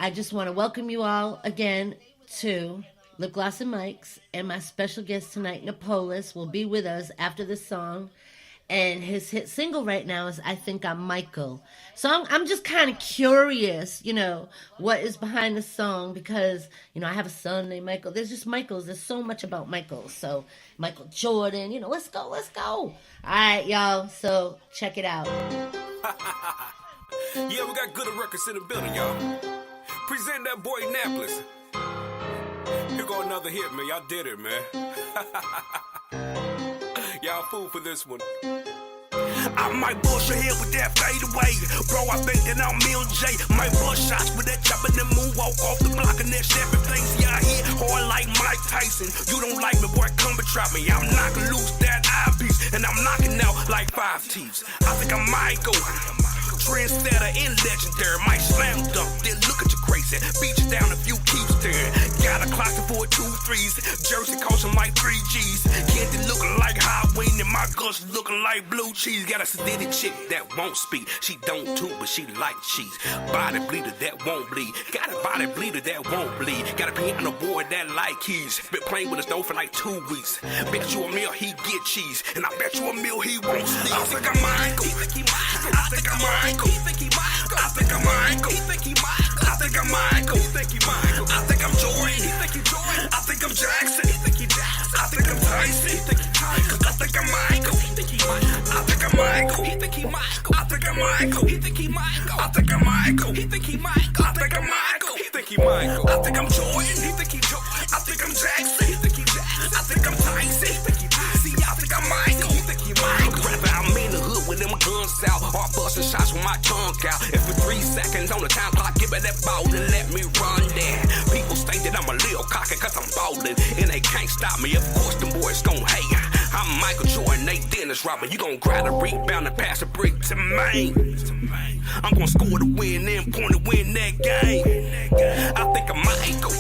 I just want to welcome you all again to Lip Gloss and Mics, and my special guest tonight, Napolis, will be with us after this song. And his hit single right now is I Think I'm Michael. So I'm just kind of curious, what is behind the song because, I have a son named Michael. There's just Michaels. There's so much about Michaels. So Michael Jordan, let's go. All right, y'all. So check it out. Yeah, we got good records in the building, y'all. Present that boy Napolis. Here go another hit, man. Y'all did it, man. Y'all fool for this one. I might bullshit here with that fade away. Bro, I think that I'm Mill J. Might blood shots with that chop and then moonwalk off the block and that stepping things. Yeah, I hit hard like Mike Tyson. You don't like me, boy, come and try me. I'm knocking loose that eyepiece and I'm knocking out like 5 teeth. I think I'm Michael. Trendsetter and legendary. Might slam dunk, then look at you crazy. Beat you down if you keep staring. Got a closet for 2 3s. Jersey costing like 3 G's. Candy looking like Halloween and my guts looking like blue cheese. Got a sedated chick that won't speak. She don't too, but she like cheese. Body bleeder that won't bleed. Got a body bleeder that won't bleed. Got a piano boy that like keys. Been playing with his dough for like 2 weeks. Bet you a meal he get cheese. And I bet you a meal he won't sleep. I think I'm Michael. I think I'm Michael. He think he Michael. I think I'm Michael. He think he Michael. I think I'm Michael. He think he Michael. I think I'm Jordan. He think he Jordan. I think I'm Jackson. He think he Jackson. I think I'm Tyson. He think he Tyson. I think I'm Michael. He think he Michael. I think I'm Michael. He think he Michael. I think I'm Michael. He think he Michael. I think I'm Michael. He think he Michael. I think I'm Michael. He think he Michael. I think I'm Jordan. He think he Jordan. I think I'm Jackson. He think he Jackson. I think I'm Tyson. He think he Tyson. See, I think I'm Michael. He think he Michael. Rapper, I'm in the hood with them guns out. All busting shots with my tongue out. If for 3 seconds on the time clock, give me that ball and let me run there. People think that I'm a little cocky cause I'm ballin', and they can't stop me. Of course, them boys gon' hate. I'm Michael Jordan, they Dennis Robert. You gon' grab a rebound and pass a brick to me. I'm gon' score the win and point to win that game. I think I'm Michael.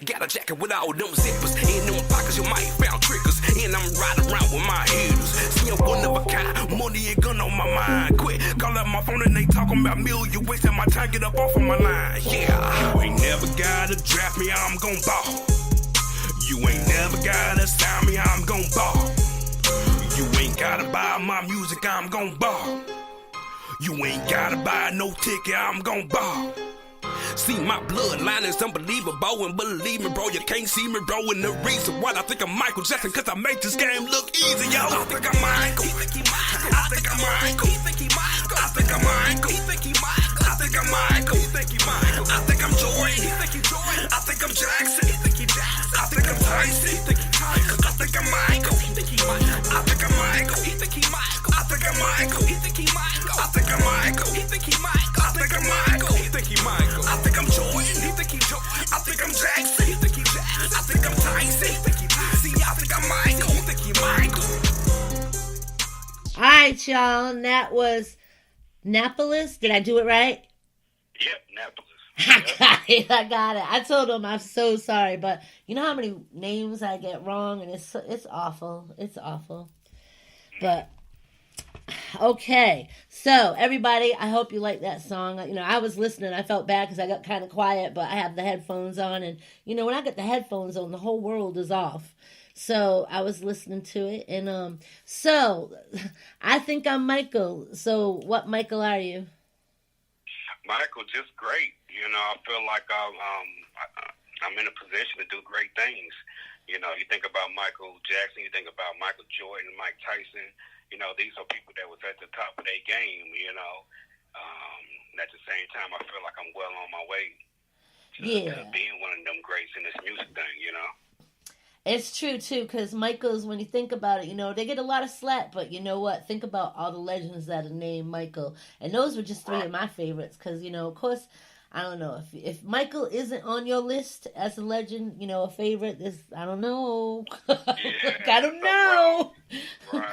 Got a jacket with all them zippers. In them pockets you might found triggers. And I'm riding around with my hitters. See, I'm one of a kind. Money and gun on my mind. Quit, call up my phone and they talking about million. Wasting my time, get up off of my line. Yeah, you ain't never gotta draft me, I'm gon' ball. You ain't never gotta sign me, I'm gon' ball. You ain't gotta buy my music, I'm gon' ball. You ain't gotta buy no ticket, I'm gon' ball. See, my bloodline is unbelievable, and believe me, bro, you can't see me, bro. And the reason why I think I'm Michael Jackson, cause I make this game look easy, yo. I think I'm Michael. He think he Michael. I think I'm Michael. He think he Michael. I think I'm Michael. He think he Michael. I think I'm Michael. He think he Michael. I think I'm Jordan. He think he Jordan. I think I'm Jackson. He think he Jackson. I think I'm Tyson. He think he Tyson. I think I'm Michael. He think he Michael. I think I'm Michael. He think he Michael. I think I'm Michael. He think he Michael. I think I'm Michael. He think he Michael. I think I'm Michael. He think he Michael. I think I'm Jordan. He think he Jordan. I think I'm Jackson. He think he Jackson. I think I'm Tyson. He think he Tyson. See, I think I'm Michael. He think he Michael. All right, y'all. And that was Napolis. Did I do it right? Yep, Napolis. I got it. I told him I'm so sorry, but you know how many names I get wrong, and it's awful. It's awful. But okay, so everybody, I hope you like that song. I was listening. I felt bad because I got kind of quiet, but I have the headphones on, and when I get the headphones on, the whole world is off. So I was listening to it, and so I think I'm Michael. So what Michael are you? Michael, just great. I feel like I'm in a position to do great things. You think about Michael Jackson, you think about Michael Jordan, Mike Tyson. These are people that was at the top of their game, and at the same time, I feel like I'm well on my way to being one of them greats in this music thing, It's true, too, because Michaels, when you think about it, they get a lot of slack, but you know what? Think about all the legends that are named Michael. And those were just 3 of my favorites, because, of course, I don't know. If Michael isn't on your list as a legend, a favorite, I don't know. I don't know. Right.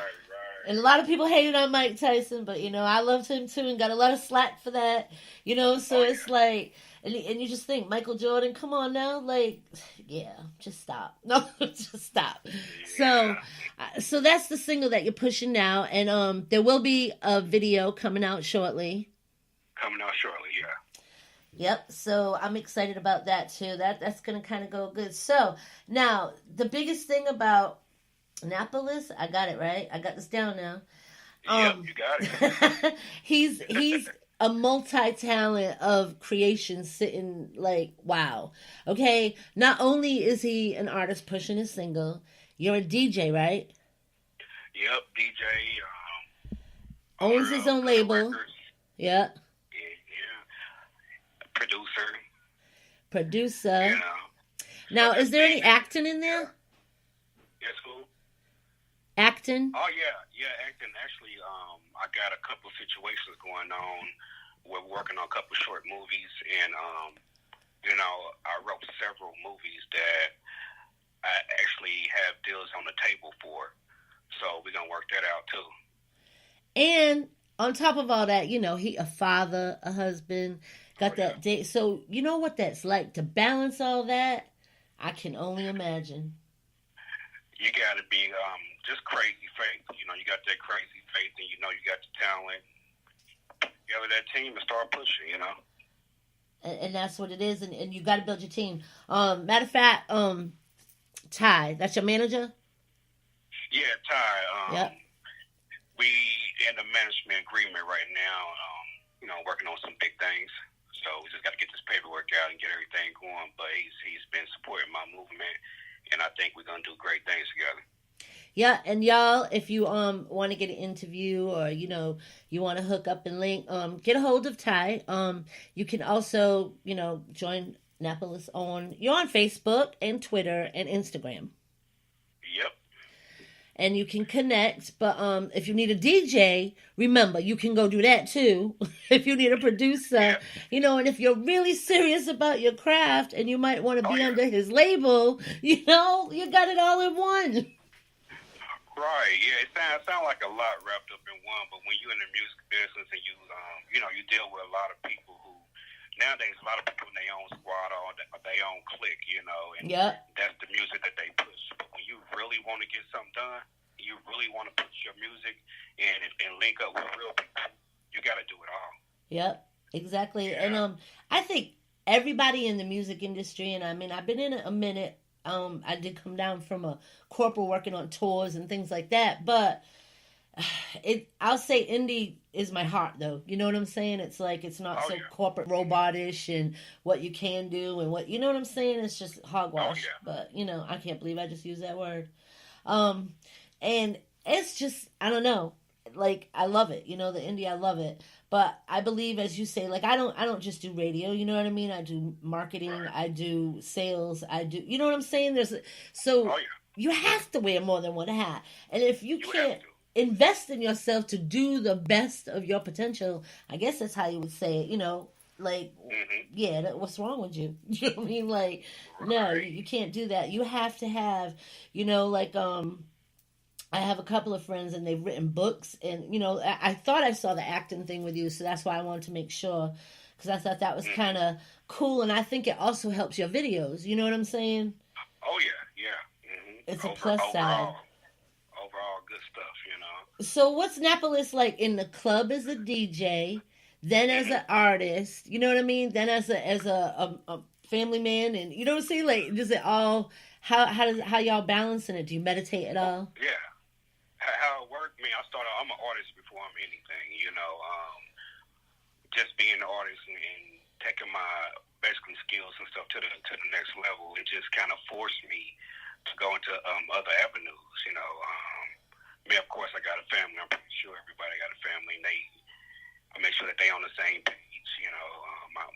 And a lot of people hated on Mike Tyson, but, I loved him, too, and got a lot of slack for that. So it's like... And you just think, Michael Jordan, come on now, just stop. No, just stop. Yeah. So that's the single that you're pushing now, and there will be a video coming out shortly. Yeah. Yep. So I'm excited about that too. That's gonna kind of go good. So now the biggest thing about Napolis, I got it right. I got this down now. Yep, Um, you got it. he's a multi-talent of creation sitting like wow. Okay, not only is he an artist pushing his single, you're a DJ, right? Yep, DJ, Owns owner his of own Cutter label. Records, Yeah, yeah, yeah, producer, you producer. know. So Now, is just there any being, acting in yeah, there? yes, cool. Acting? Oh yeah, yeah, acting. Actually, I got a couple of situations going on. We're working on a couple of short movies, and I wrote several movies that I actually have deals on the table for. So we're gonna work that out too. And on top of all that, he a father, a husband, Oh got yeah, that date. So you know what that's like to balance all that. I can only imagine. you got to be just crazy faith. You got that crazy faith, and you got the talent. Gather that team and start pushing. And that's what it is. And you got to build your team. Matter of fact, Ty, that's your manager. Yeah, Ty. Yep. We in the management agreement right now. Working on some big things. So we just got to get this paperwork out and get everything going. But he's been supporting my movement, and I think we're gonna do great things together. Yeah, and y'all, if you want to get an interview or you want to hook up and link, get a hold of Ty. You can also join Napolis you're on Facebook and Twitter and Instagram, Yep. and you can connect. But if you need a DJ, remember you can go do that too. If you need a producer, Yeah. and if you're really serious about your craft and you might want to Oh be yeah. under his label, you got it all in one. Right, yeah, it sound like a lot wrapped up in one, but when you're in the music business and you deal with a lot of people who, nowadays, a lot of people in their own squad or their own clique, and Yep. that's the music that they push. But when you really want to get something done, you really want to push your music and link up with real people, you got to do it all. Yep, exactly. Yeah. And I think everybody in the music industry, and I mean, I've been in it a minute. I did come down from a corporate working on tours and things like that, but I'll say indie is my heart though. You know what I'm saying? It's like it's not Oh so yeah. corporate robotish and what you can do and what you know what I'm saying? It's just hogwash. Oh, yeah. But I can't believe I just used that word. And it's just I don't know. Like I love it. The indie I love it. But I believe as you say, like I don't just do radio, you know what I mean? I do marketing, Right. I do sales, I do you know what I'm saying? So Oh yeah. you have to wear more than one hat. And if you You can't have to. invest in yourself to do the best of your potential, I guess that's how you would say it, like Mhm. yeah, what's wrong with you? You know what I mean? Like, no, Right. you can't do that. You have to have, like I have a couple of friends and they've written books and I thought I saw the acting thing with you, so that's why I wanted to make sure because I thought that was kind of cool and I think it also helps your videos. You know what I'm saying? Oh yeah, yeah. Mhm. It's a plus side. Overall, good stuff. So what's Napolis like in the club as a DJ, then as an artist? You know what I mean? Then as a family man, and you know what I'm saying? Like, does it all? How y'all balancing it? Do you meditate at all? Yeah. How it worked, man, I'm an artist before I'm anything. Just being an artist and taking my basically skills and stuff to the next level, it just kind of forced me to go into other avenues. Of course, I got a family. I'm pretty sure everybody got a family, and I make sure that they on the same page.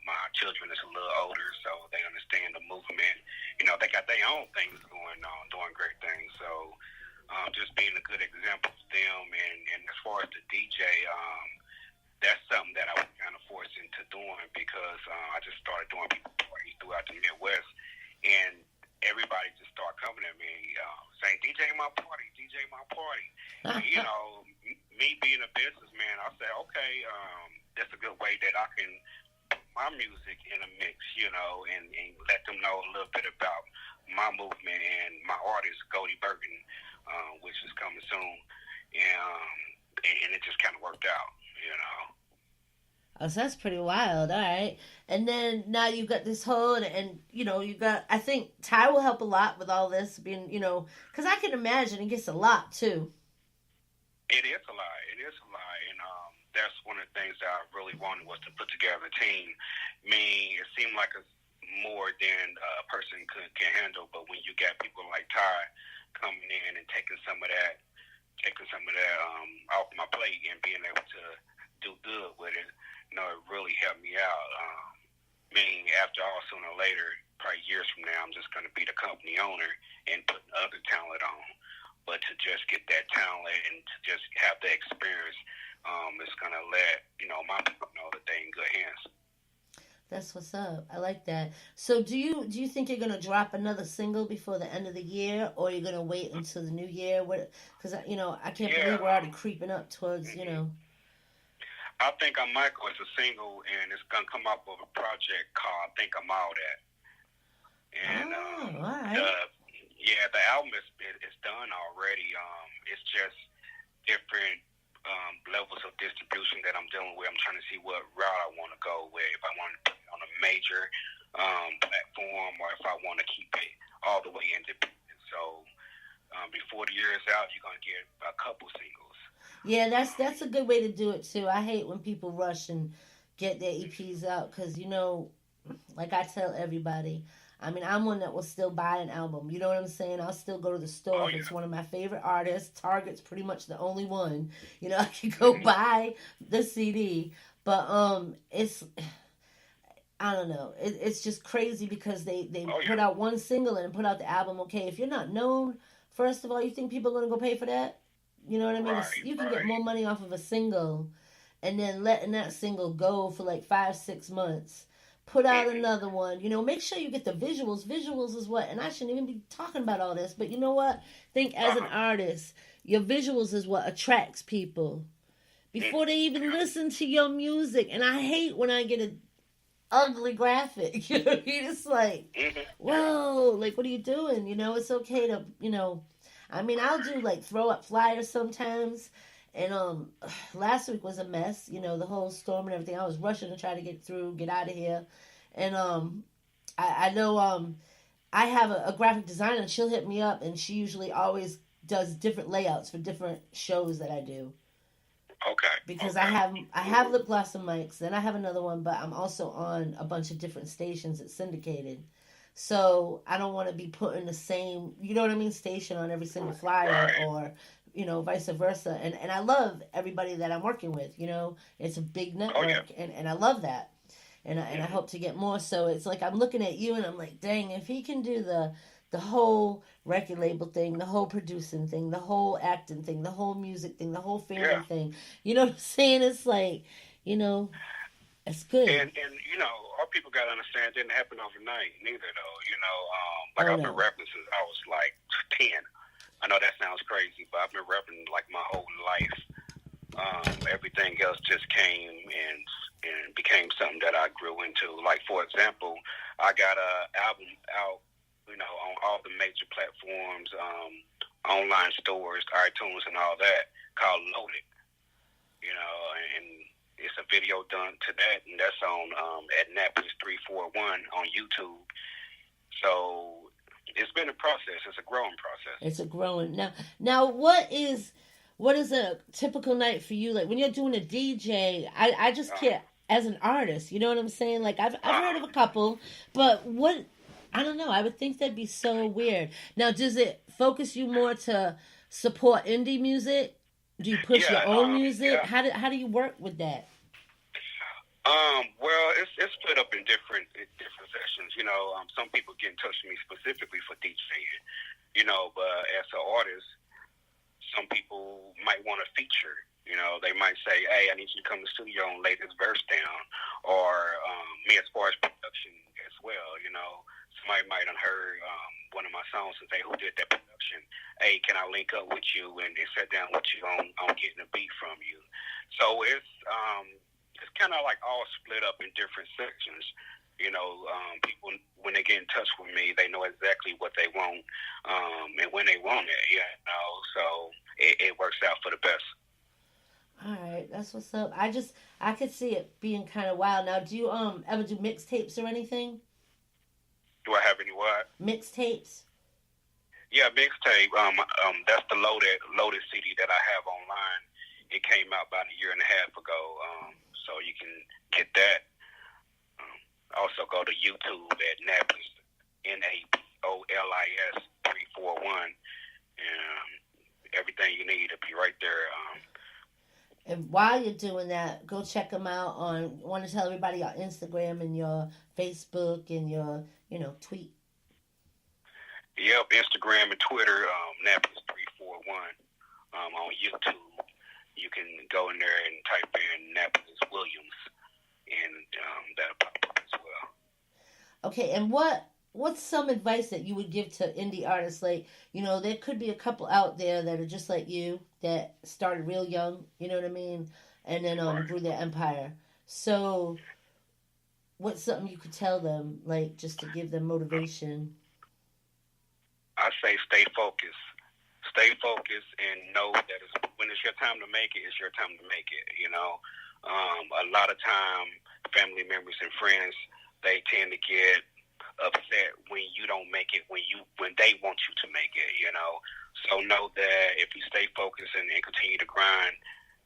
My children is a little older, so they understand the movement. They got their own things going on, doing great things. So just being a good example to them, and as far as the DJ, that's something that I was kind of forced into doing because I just started doing people parties throughout the Midwest, and everybody just started coming at me saying, DJ my party, DJ my party. Me being a businessman, I said, okay, that's a good way that I can put my music in a mix, and let them know a little bit about my movement and my artist, Goldie Burton, which is coming soon. And it just kind of worked out. Oh, so that's pretty wild. All right. And then now you've got this whole, and you know, you got, I think Ty will help a lot with all this being, you know, because I can imagine it gets a lot too. It is a lot. It is a lot. And that's one of the things that I really wanted was to put together a team. I mean, it seemed like it's more than a person can handle, but when you got people like Ty coming in and taking some of that off my plate and being able to do good with it, you know, it really helped me out. I mean, after all, sooner or later, probably years from now, I'm just going to be the company owner and put other talent on. But to just get that talent and to just have the experience, it's going to let, you know, my people know that they're in good hands. That's what's up. I like that. So do you think you're gonna drop another single before the end of the year, or you're gonna wait until the new year? What? Because you know, I can't believe we're already creeping up towards, you know. I think I might go as a single, and it's gonna come out with a project called "I Think I'm All That." And all right. The album is done already. It's just different levels of distribution that I'm dealing with. I'm trying to see what route I want to go with. If I want to put it on a major platform, or if I want to keep it all the way independent. So before the year is out, you're gonna get a couple singles. Yeah, that's a good way to do it too. I hate when people rush and get their EPs out because, you know, like I tell everybody, I mean, I'm one that will still buy an album. You know what I'm saying? I'll still go to the store if it's one of my favorite artists. Target's pretty much the only one. You know, I can go buy the CD. But it's, I don't know. It's just crazy because they put out one single and put out the album. Okay, if you're not known, first of all, you think people are going to go pay for that? You know what I mean? You can get more money off of a single and then letting that single go for like 5-6 months. Put out another one. You know, make sure you get the visuals. Visuals is what, and I shouldn't even be talking about all this, but you know what? Think as an artist, your visuals is what attracts people before they even listen to your music. And I hate when I get an ugly graphic. You know what I mean? It's like, whoa, like, what are you doing? You know, it's okay to, you know, I mean, I'll do like throw up flyers sometimes. And last week was a mess, you know, the whole storm and everything. I was rushing to try to get out of here. And I know I have a graphic designer, and she'll hit me up, and she usually always does different layouts for different shows that I do. Okay. Because I have Lip Gloss and Mics, then I have another one, but I'm also on a bunch of different stations that's syndicated. So I don't want to be putting the same, you know what I mean, station on every single flyer or, you know, vice versa. And I love everybody that I'm working with, you know. It's a big network, and I love that. And I hope to get more. So it's like I'm looking at you and I'm like, dang, if he can do the whole record label thing, the whole producing thing, the whole acting thing, the whole music thing, the whole family thing. You know what I'm saying? It's like, you know, it's good. And you know, all people got to understand, it didn't happen overnight neither, though. You know, like I've been rapping since I was like 10. I know that sounds crazy, but I've been rapping like my whole life. Everything else just came and became something that I grew into. Like, for example, I got an album out, you know, on all the major platforms, online stores, iTunes and all that, called Loaded. You know, and it's a video done to that, and that's on at Napolis 341 on YouTube. So it's been a process. It's a growing process. It's a growing. Now what is a typical night for you? Like when you're doing a DJ, I just can't, as an artist, you know what I'm saying? Like I've heard of a couple, but what, I don't know. I would think that'd be so weird. Now, does it focus you more to support indie music? Do you push your own music? Yeah. How do you work with that? Well, it's split up in different sessions. You know, some people get in touch with me specifically for DJing. You know, but as an artist, some people might want to feature. You know, they might say, "Hey, I need you to come to the studio and lay this verse down," or me as far as production as well. You know, somebody might have heard one of my songs and say, "Who did that production? Hey, can I link up with you and sit down with you on getting a beat from you?" So it's kind of like all split up in different sections. You know, people, when they get in touch with me, they know exactly what they want and when they want it. You know, so it works out for the best. All right, that's what's up. I could see it being kind of wild. Now, do you ever do mixtapes or anything? Do I have any what? Mixtapes? Yeah, mixtape. That's the loaded CD that I have online. It came out about a year and a half ago. So you can get that. Also go to YouTube at Napolis, Napolis 341, and everything you need will be right there. And while you're doing that, go check them out on. Want to tell everybody your Instagram and your Facebook and your tweet. Yep, Instagram and Twitter, Napolis 341. On YouTube, you can go in there and type in Napolis Williams, and that'll pop up as well. Okay, and what's some advice that you would give to indie artists? Like, there could be a couple out there that are just like you that started real young, you know what I mean, and then grew their empire. So, what's something you could tell them, like, just to give them motivation? I say stay focused. Stay focused and know that when it's your time to make it, it's your time to make it. A lot of time, family members and friends, they tend to get upset when you don't make it when they want you to make it. So know that if you stay focused and continue to grind,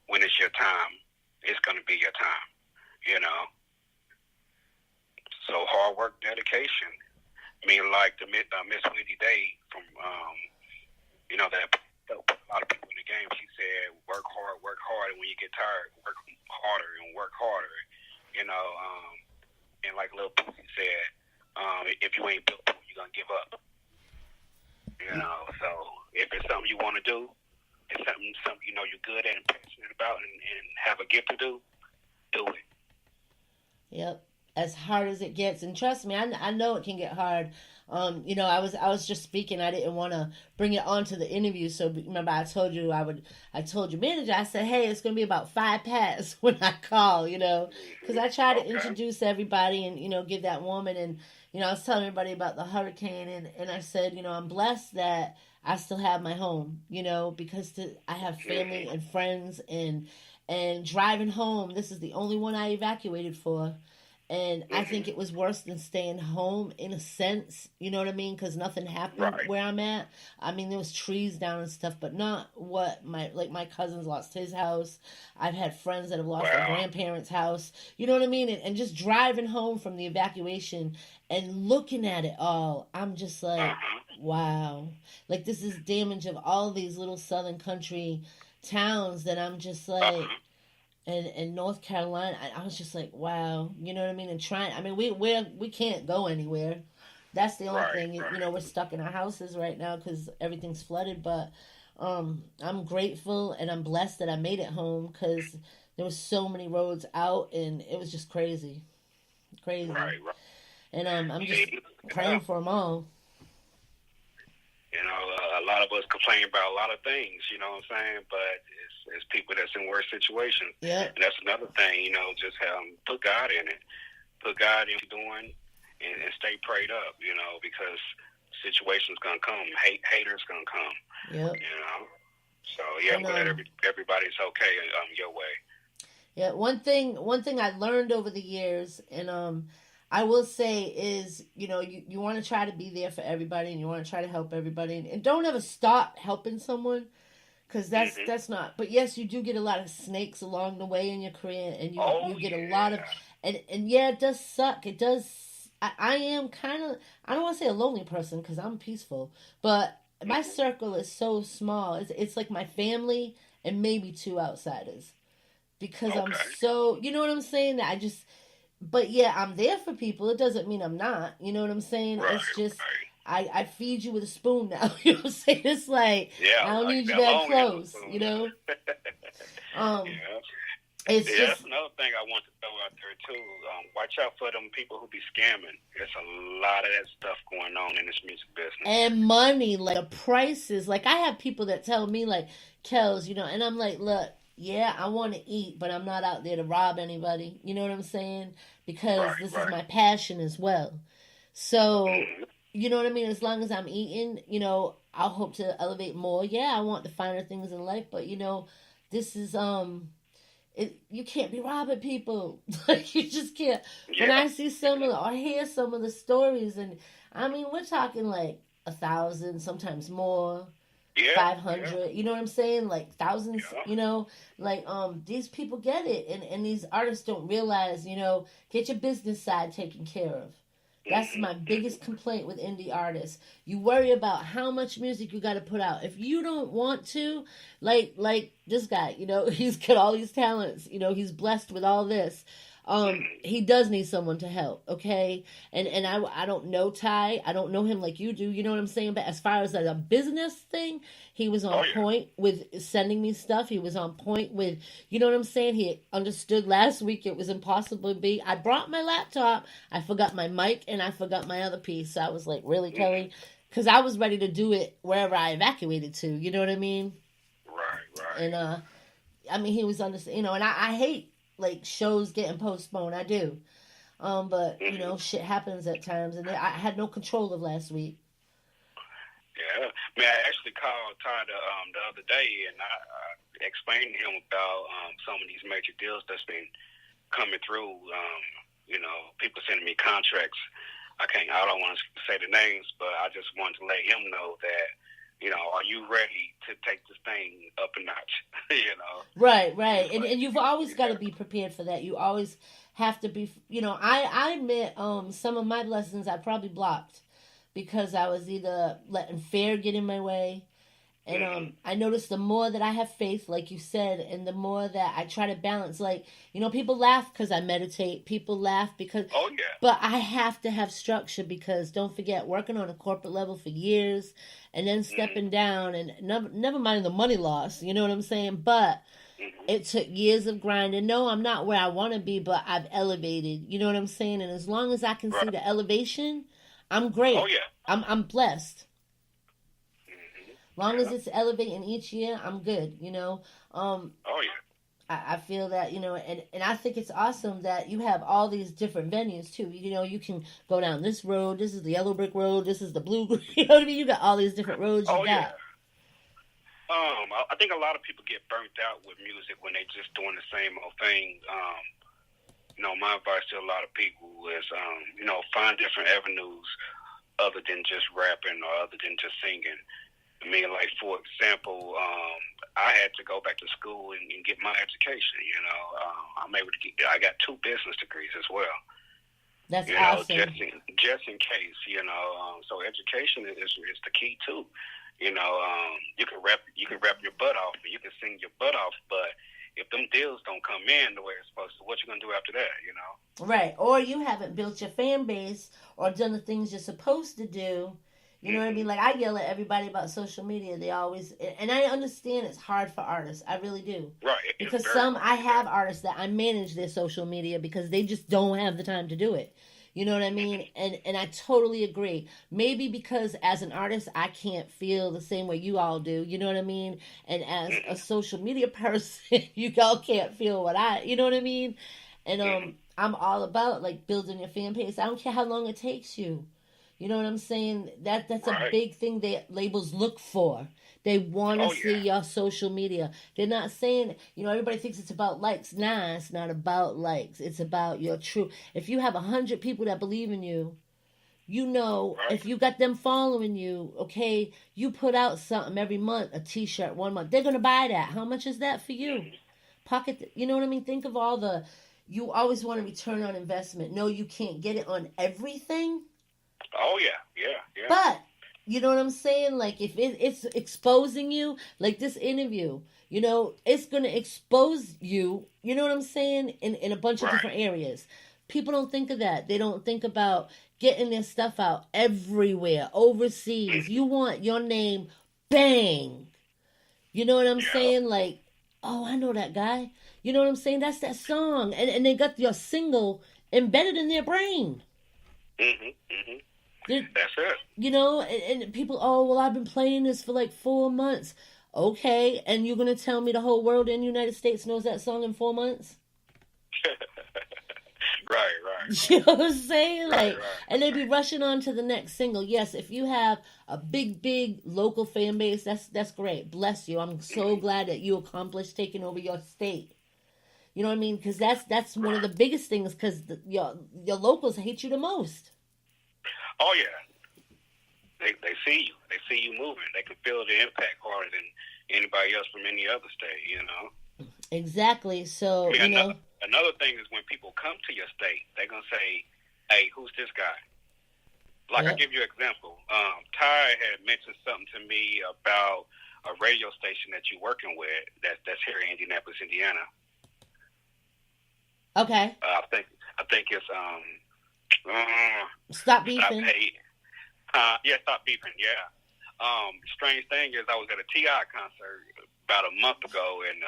when it's your time, it's going to be your time. So hard work, dedication. I mean, like the Miss Whitney Day from that helped a lot of people in the game. She said, work hard, and when you get tired, work harder and work harder. And like Lil Boosie said, if you ain't built for it, you're gonna give up. So if it's something you want to do, it's something you're good at and passionate about, and have a gift to do it. Yep. As hard as it gets, and trust me, I know it can get hard. I was just speaking. I didn't want to bring it onto the interview, so remember I told you I told your manager. I said, hey, it's gonna be about 5 past when I call, because I try to introduce everybody and give that woman, and I was telling everybody about the hurricane, and I said, I'm blessed that I still have my home, because I have family and friends, and driving home. This is the only one I evacuated for. And I think it was worse than staying home in a sense, you know what I mean? Because nothing happened where I'm at. I mean, there was trees down and stuff, but not what my cousin's lost his house. I've had friends that have lost their grandparents' house. You know what I mean? And just driving home from the evacuation and looking at it all, I'm just like, wow. Like, this is damage of all these little southern country towns that I'm just like... And North Carolina, I was just like, wow, you know what I mean? And we can't go anywhere. That's the only thing. We're stuck in our houses right now because everything's flooded. But I'm grateful and I'm blessed that I made it home because there was so many roads out and it was just crazy. Right. And I'm just praying for them all. A lot of us complain about a lot of things, you know what I'm saying? But it's people that's in worse situations. Yeah. And that's another thing, just put God in it. Put God in what you're doing and stay prayed up, because situations going to come. Haters going to come. Yep. So, yeah, I'm glad everybody's okay your way. Yeah, one thing I learned over the years, and I will say is, you want to try to be there for everybody and you want to try to help everybody. And don't ever stop helping someone because that's not. But yes, you do get a lot of snakes along the way in your career and you get a lot of. And yeah, it does suck. It does. I am kind of, I don't want to say a lonely person because I'm peaceful. But my circle is so small. It's like my family and maybe 2 outsiders. Because I'm so, you know what I'm saying? That I just... But yeah, I'm there for people. It doesn't mean I'm not. You know what I'm saying? It's just, I feed you with a spoon now. You know what I'm saying? It's like, I don't need you that close, It's just... That's another thing I want to throw out there, too. Watch out for them people who be scamming. There's a lot of that stuff going on in this music business. And money, like the prices. Like, I have people that tell me, like, Kels, and I'm like, look, yeah, I want to eat, but I'm not out there to rob anybody. You know what I'm saying? Because this is my passion as well. So, you know what I mean? As long as I'm eating, I'll hope to elevate more. Yeah, I want the finer things in life, but, this is, you can't be robbing people. Like, you just can't. Yeah. When I see some of the, or hear some of the stories, and I mean, we're talking like 1,000, sometimes more. Yeah. 500, Yeah. you know what I'm saying? Like thousands, Yeah. you know, like these people get it, and these artists don't realize, you know, get your business side taken care of. That's my biggest complaint with indie artists. You worry about how much music you got to put out. If you don't want to, like this guy, you know, he's got all these talents, you know, he's blessed with all this. He does need someone to help, okay? And I don't know Ty. I don't know him like you do, you know what I'm saying? But as far as like a business thing, he was on point with sending me stuff. He was on point with, you know what I'm saying? He understood last week it was impossible to be. I brought my laptop, I forgot my mic, and I forgot my other piece. So I was like, really, Kelly? Because I was ready to do it wherever I evacuated to, you know what I mean? Right. And I mean, he was you know, and I hate like shows getting postponed. I do. But you know, shit happens at times, and I had no control of last week. Yeah, I mean, I actually called Todd the other day, and I explained to him about some of these major deals that's been coming through. You know, people sending me contracts. I don't want to say the names, but I just wanted to let him know that, you know, are you ready to take this thing up a notch? You know? Right. And you've always got to be prepared for that. You always have to be, you know, I admit some of my blessings I probably blocked because I was either letting fear get in my way. And I noticed the more that I have faith, like you said, and the more that I try to balance, like, you know, people laugh because I meditate. People laugh because... Oh, yeah. But I have to have structure because, don't forget, working on a corporate level for years and then stepping down and never mind the money loss, you know what I'm saying? But it took years of grinding. No, I'm not where I want to be, but I've elevated, you know what I'm saying? And as long as I can see the elevation, I'm great. Oh, yeah. I'm blessed. Long as it's elevating each year, I'm good, you know. Oh, yeah. I feel that, you know, and I think it's awesome that you have all these different venues, too. You know, you can go down this road. This is the yellow brick road. This is the blue, you know what I mean? You got all these different roads you got. Yeah. I think a lot of people get burnt out with music when they just doing the same old thing. You know, my advice to a lot of people is, you know, find different avenues other than just rapping or other than just singing. I mean, like, for example, I had to go back to school and get my education, you know. I'm able to I got 2 business degrees as well. That's you awesome. Know, just in case, you know. So education is the key, too. You know, you can rap your butt off, and you can sing your butt off, but if them deals don't come in the way it's supposed to, what you going to do after that, you know? Right. Or you haven't built your fan base or done the things you're supposed to do. You know what I mean? Like, I yell at everybody about social media. They always... And I understand it's hard for artists. I really do. Right. Because I have artists that I manage their social media because they just don't have the time to do it. You know what I mean? And I totally agree. Maybe because as an artist, I can't feel the same way you all do. You know what I mean? And as a social media person, you all can't feel what you know what I mean? And I'm all about, like, building your fan base. I don't care how long it takes you. You know what I'm saying? That's a big thing that labels look for. They want to see your social media. They're not saying, you know, everybody thinks it's about likes. Nah, it's not about likes. It's about your true. If you have 100 people that believe in you, you know, if you got them following you, okay, you put out something every month, a T-shirt 1 month. They're going to buy that. How much is that for you? Pocket, you know what I mean? Think of all you always want a return on investment. No, you can't get it on everything. Oh, yeah. But, you know what I'm saying? Like, if it's exposing you, like this interview, you know, it's going to expose you, you know what I'm saying, in a bunch of different areas. People don't think of that. They don't think about getting their stuff out everywhere, overseas. You want your name, bang. You know what I'm saying? Like, oh, I know that guy. You know what I'm saying? That's that song. And they got your single embedded in their brain. That's it. You know, and people, oh, well, I've been playing this for like 4 months. Okay, and you're going to tell me the whole world in the United States knows that song in 4 months? Right. You know what I'm saying? Like, and they be rushing on to the next single. Yes, if you have a big local fan base, that's great. Bless you. I'm so glad that you accomplished taking over your state. You know what I mean? Because that's one of the biggest things. Because your locals hate you the most. Oh yeah, they see you. They see you moving. They can feel the impact harder than anybody else from any other state. You know. Exactly. So I mean, you know. Another thing is when people come to your state, they're gonna say, "Hey, who's this guy?" Like, I'll give you an example. Ty had mentioned something to me about a radio station that you're working with that's here in Indianapolis, Indiana. Okay. I think it's Stop Beefing. Stop Beefing. Yeah. Strange thing is, I was at a T.I. concert about a month ago, and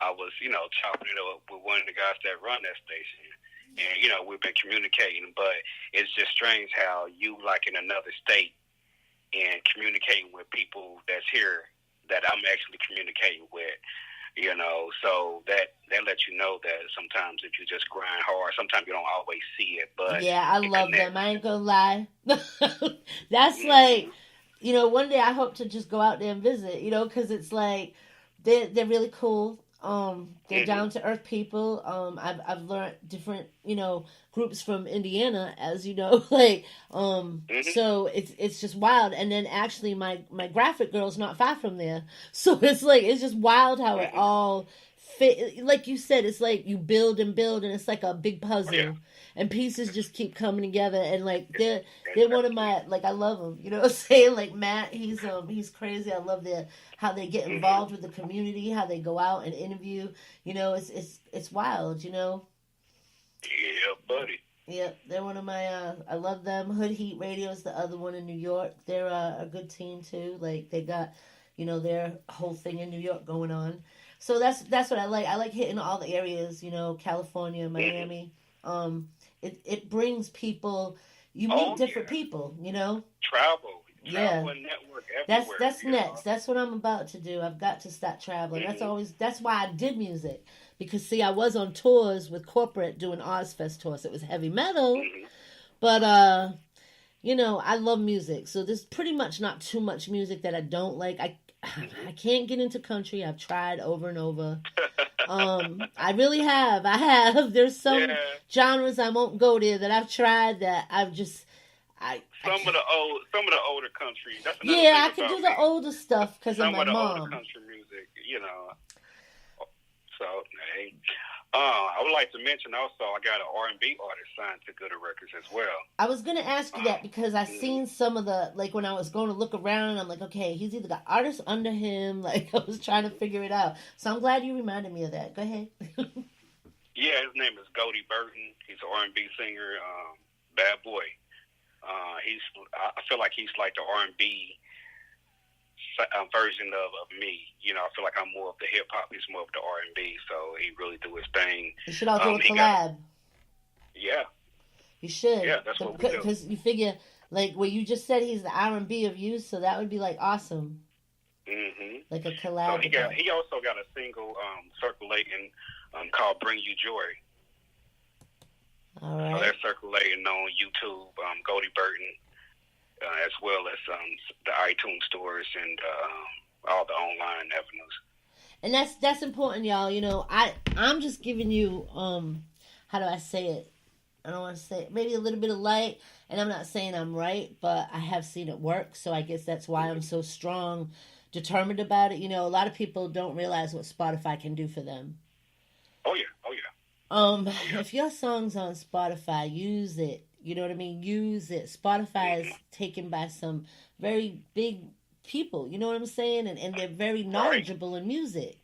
I was, chopping it up with one of the guys that run that station. And, we've been communicating, but it's just strange how you, like in another state, and communicating with people that's here that I'm actually communicating with, so that lets you know that sometimes if you just grind hard, sometimes you don't always see it, but... Yeah, I love them. I ain't gonna lie. That's like, one day I hope to just go out there and visit, because it's like, they're really cool. They're down to earth people. I've learned different, groups from Indiana, as you know, like, so it's just wild. And then actually my graphic girl's not far from there. So it's like, it's just wild how it all fit. Like you said, it's like you build and build, and it's like a big puzzle. And pieces just keep coming together, and like they're one of my, like, I love them. You know what I'm saying? Like Matt, he's crazy. I love how they get involved with the community, how they go out and interview. It's wild. Yeah, buddy. Yeah, they're one of my. I love them. Hood Heat Radio is the other one in New York. They're a good team too. Like they got, their whole thing in New York going on. So that's what I like. I like hitting all the areas. California, Miami. It brings people. You meet different people. Travel and network everywhere. That's next. That's what I'm about to do. I've got to start traveling. That's why I did music, because see, I was on tours with corporate doing Ozfest tours. It was heavy metal, but I love music. So there's pretty much not too much music that I don't like. I can't get into country. I've tried over and over. I really have. There's some genres I won't go there that I've tried that I've just. Some of the older country. That's I can do the older stuff because of my mom. Some of the older country music, So, hey, I would like to mention also I got an R&B artist signed to Good Records as well. I was going to ask you that because I seen some of the, like when I was going to look around, and I'm like, okay, he's either got artists under him. Like I was trying to figure it out. So I'm glad you reminded me of that. Go ahead. Yeah, his name is Goldie Burton. He's an R&B singer, bad boy. I feel like he's like the R&B version of me. I feel like I'm more of the hip hop. He's more of the R&B. So he really do his thing. You should all do a collab. Yeah. You should. Yeah, that's what we do. Because you figure, like what you just said, he's the R&B of you, so that would be like awesome. Mm-hmm. Like a collab. So he also got a single circulating called "Bring You Joy." All right. So they're circulating on YouTube, Goldie Burton, as well as the iTunes stores and all the online avenues. And that's important, y'all. I'm just giving you how do I say it? I don't want to say it. Maybe a little bit of light, and I'm not saying I'm right, but I have seen it work, so I guess that's why I'm so strong, determined about it. A lot of people don't realize what Spotify can do for them. Oh yeah. If your song's on Spotify, use it. You know what I mean? Use it. Spotify is taken by some very big people. You know what I'm saying? And they're very knowledgeable in music.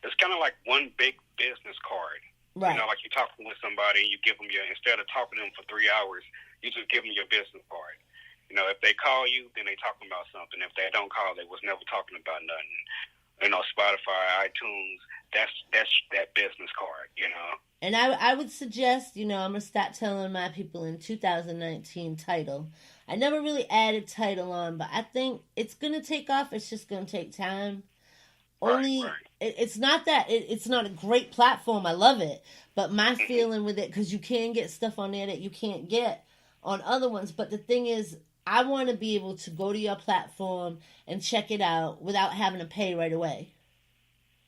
It's kind of like one big business card. Right. Like you're talking with somebody and you give them instead of talking to them for 3 hours, you just give them your business card. If they call you, then they talking about something. If they don't call, they was never talking about nothing. Spotify, iTunes, that's that business card, And I would suggest, I'm going to start telling my people in 2019 Tidal. I never really added Tidal on, but I think it's going to take off. It's just going to take time. Right. It's not that, it's not a great platform. I love it. But my feeling with it, because you can get stuff on there that you can't get on other ones. But the thing is, I want to be able to go to your platform and check it out without having to pay right away.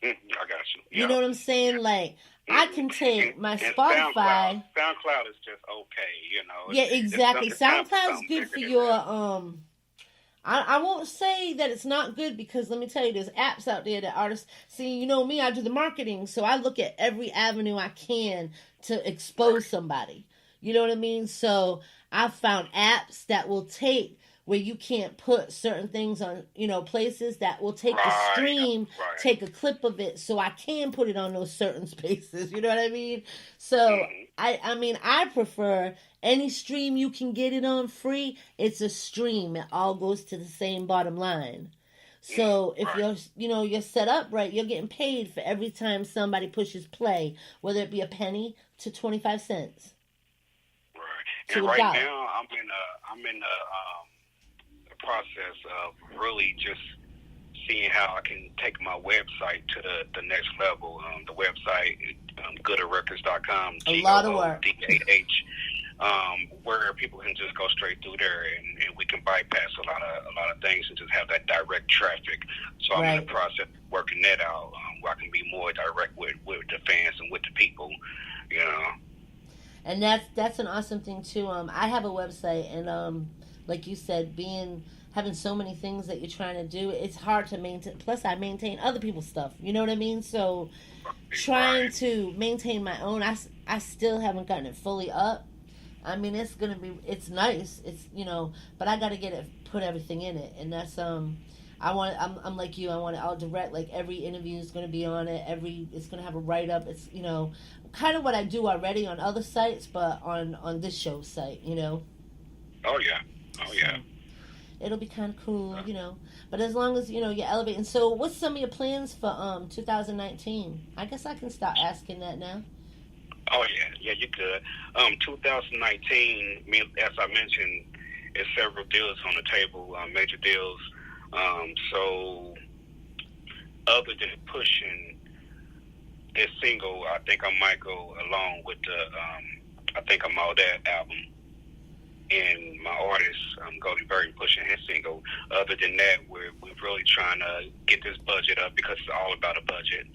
I got you. You know what I'm saying? Like, I can take my Spotify. SoundCloud is just okay, you know. Yeah, exactly. SoundCloud's good for your that. I won't say that it's not good, because let me tell you, there's apps out there that artists see. You know me, I do the marketing, so I look at every avenue I can to expose somebody. You know what I mean? So I've found apps that will take where you can't put certain things on, you know, places that will take the stream, take a clip of it, so I can put it on those certain spaces. You know what I mean? So I mean, I prefer any stream you can get it on free. It's a stream. It all goes to the same bottom line. So if you're set up right, you're getting paid for every time somebody pushes play, whether it be a penny to 25 cents. Right. And right now, I'm in the process of really just seeing how I can take my website to the next level. The website, gooderrecords.com. A lot of work. GOODAH, where people can just go straight through there, and we can bypass a lot of things and just have that direct traffic. So I'm in the process of working that out, where I can be more direct with the fans and with the people, you know. And that's an awesome thing too. I have a website, and like you said, having so many things that you're trying to do, it's hard to maintain. Plus, I maintain other people's stuff. You know what I mean? So, trying to maintain my own, I still haven't gotten it fully up. I mean, it's nice. It's, you know, but I got to put everything in it, and that's I'm like you. I want it all direct. Like, every interview is going to be on it. It's going to have a write up. It's, you know, kind of what I do already on other sites, but on this show's site, you know. Oh yeah. It'll be kind of cool, you know. But as long as, you know, you're elevating. So what's some of your plans for 2019? I guess I can start asking that now. Oh, yeah, you could. 2019, as I mentioned, there's several deals on the table, major deals. So other than pushing this single, I think I might go along with the I Think I'm All That album. And my artist, Goldie Burton, pushing his single. Other than that, we're really trying to get this budget up, because it's all about a budget.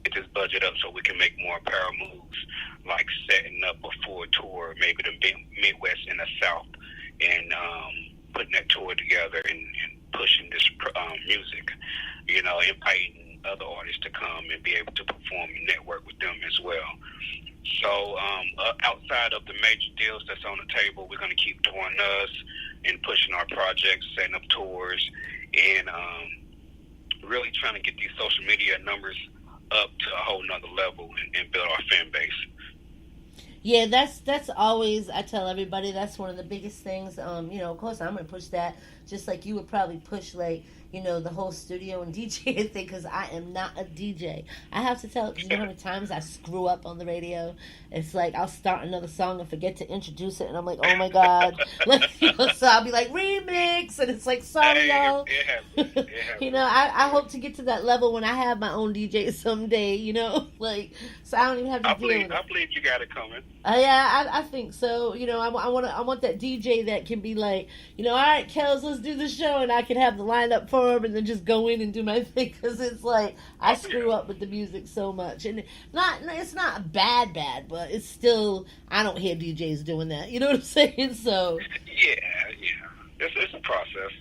Get this budget up so we can make more power moves, like setting up a full tour, maybe the Midwest and the South, and putting that tour together and pushing this music. You know, inviting other artists to come and be able to perform and network with them as well. So outside of the major deals that's on the table, we're going to keep doing us and pushing our projects, setting up tours, and really trying to get these social media numbers up to a whole nother level and build our fan base. Yeah, that's always, I tell everybody, that's one of the biggest things. You know, of course, I'm going to push that, just like you would probably push, like, you know, the whole studio and DJ thing, because I am not a DJ. I have to tell, because you know how many times I screw up on the radio? It's like, I'll start another song and forget to introduce it, and I'm like, oh my God. Like, you know, so I'll be like, remix, and it's like, sorry, y'all. You know, I hope to get to that level when I have my own DJ someday, you know? Like, so I don't even have to deal with it. I believe you got it coming. Yeah, I think so. You know, I want that DJ that can be like, you know, all right, Kels, let's do the show, and I can have the lineup for him, and then just go in and do my thing, because it's like I screw up with the music so much, and it's not bad, but it's still, I don't hear DJs doing that. You know what I'm saying? So yeah, it's a process.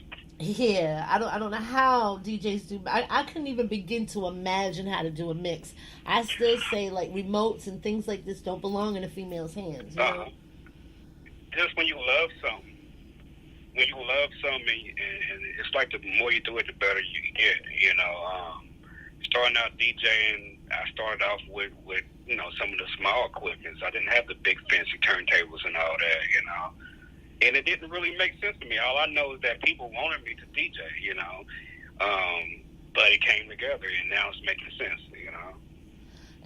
Yeah, I don't know how DJs do. I couldn't even begin to imagine how to do a mix. I still say, like, remotes and things like this don't belong in a female's hands. You know? Just when you love something. When you love something, and it's like the more you do it, the better you get. You know, starting out DJing, I started off with you know, some of the small equipment. I didn't have the big fancy turntables and all that, you know. And it didn't really make sense to me. All I know is that people wanted me to DJ, you know. But it came together, and now it's making sense, you know.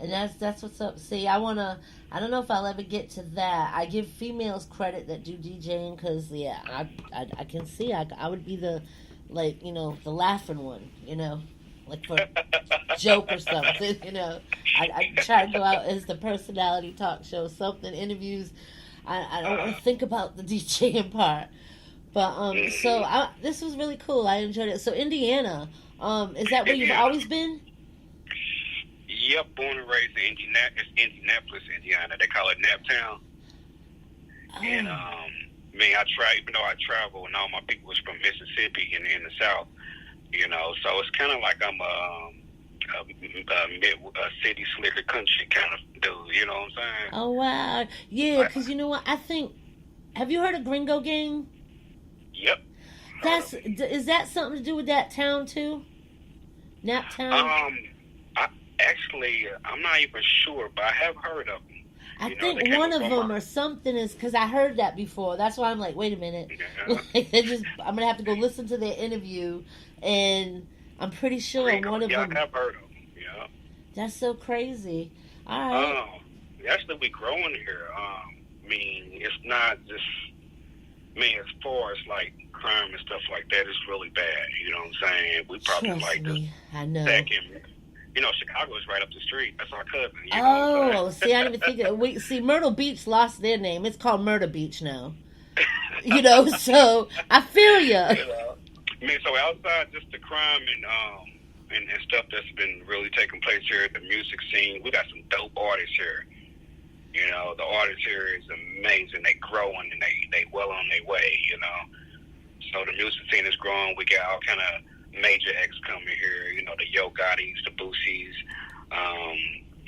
And that's what's up. See, I don't know if I'll ever get to that. I give females credit that do DJing, because, yeah, I can see I would be the, like, you know, the laughing one, you know, like for a joke or something, you know. I try to go out as the personality talk show, something, interviews. I don't want to think about the DJing part. But, so, this was really cool. I enjoyed it. So, Indiana, is that where you've always been? Yep, born and raised in Indianapolis, Indiana. They call it Naptown. Oh. And even though I travel, and all my people was from Mississippi in the South, you know, so it's kind of like I'm a city slicker country kind of dude. You know what I'm saying? Oh wow, yeah. Because you know what? I think. Have you heard of Gringo Gang? Yep. Is that something to do with that town too? Naptown? I'm not even sure, but I have heard of them. I think one of them or something is, because I heard that before. That's why I'm like, wait a minute. Yeah. I'm going to have to go listen to their interview, and I'm pretty sure one of them. I have heard of them, yeah. That's so crazy. All right. Actually, we growing here. It's not just, as far as like crime and stuff like that, it's really bad. You know what I'm saying? We probably I know. Second. Chicago is right up the street. That's our cousin. You know see, I didn't even think of it. Myrtle Beach lost their name. It's called Murder Beach now. You know, so I feel you. So outside just the crime and stuff that's been really taking place here at the music scene, we got some dope artists here. You know, the artists here is amazing. They growing and they well on their way, you know. So the music scene is growing. We got all kind of major acts coming here, you know, the Yo Gottis, the Boosies,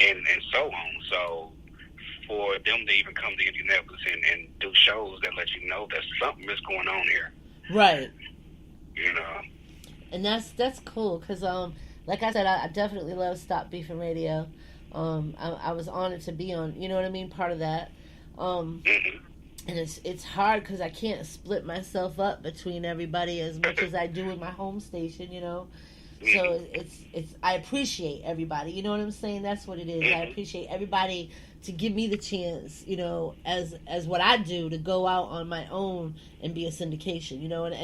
and so on. So for them to even come to Indianapolis and do shows that let you know that something is going on here. Right. You know. And that's cool, because, like I said, I definitely love Stop Beefing Radio. I was honored to be on, you know what I mean, part of that. And it's hard because I can't split myself up between everybody as much as I do with my home station, you know. So it's I appreciate everybody, you know what I'm saying? That's what it is. I appreciate everybody to give me the chance, you know, as what I do, to go out on my own and be a syndication, you know. And I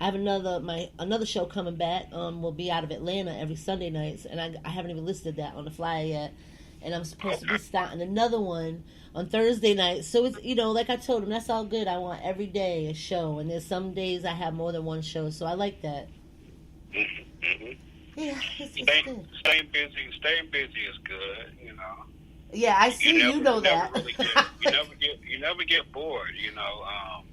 have another show coming back. Will be out of Atlanta every Sunday nights, and I haven't even listed that on the flyer yet. And I'm supposed to be starting another one on Thursday night. So it's, you know, like I told him, that's all good. I want every day a show, and there's some days I have more than one show, so I like that. Yeah, it's good. Staying busy is good, you know. Yeah, I see. You know that. You never get bored, you know.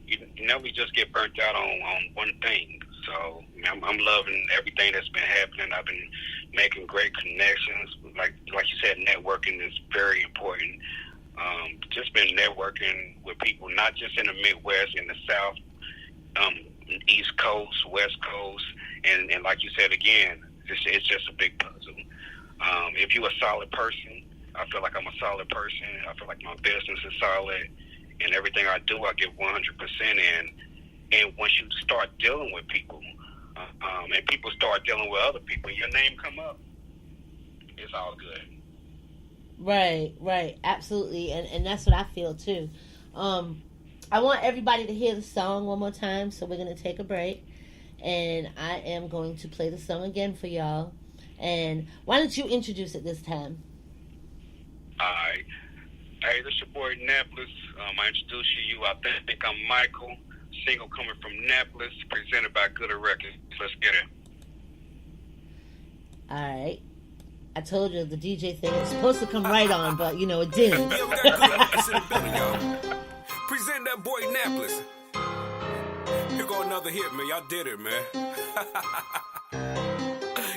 You never just get burnt out on one thing. So I'm loving everything that's been happening. I've been making great connections. Like you said, networking is very important. Just been networking with people, not just in the Midwest, in the South, East Coast, West Coast, and like you said again, it's just a big puzzle. If you're a solid person, I feel like I'm a solid person. I feel like my business is solid, and everything I do, I give 100% in. And once you start dealing with people, and people start dealing with other people, your name come up, it's all good. Right, absolutely, and that's what I feel too. I want everybody to hear the song one more time, so we're going to take a break, and I am going to play the song again for y'all. And why don't you introduce it this time? All right. Hey, this is your boy Napolis. I introduce you. I think I'm Michael. Single coming from Napolis, presented by Gooder Records. Let's get it. All right. I told you the DJ thing was supposed to come right on, but, you know, it didn't. Yeah, we got good artists in the building, y'all. Present that boy Napolis. Here go another hit, man. Y'all did it, man.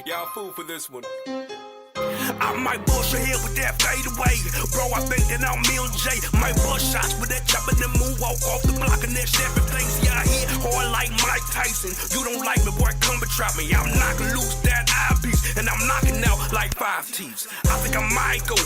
Y'all fool for this one. I might bust your head with that fade away. Bro, I think that I'm Mill J. Might bust shots with that chopper and move, walk off the block and that stepping things. Yeah, I hit hard like Mike Tyson. You don't like me, boy, come and trap me. I'm knocking loose that eyepiece, and I'm knocking out like 5 teeth. I think I might go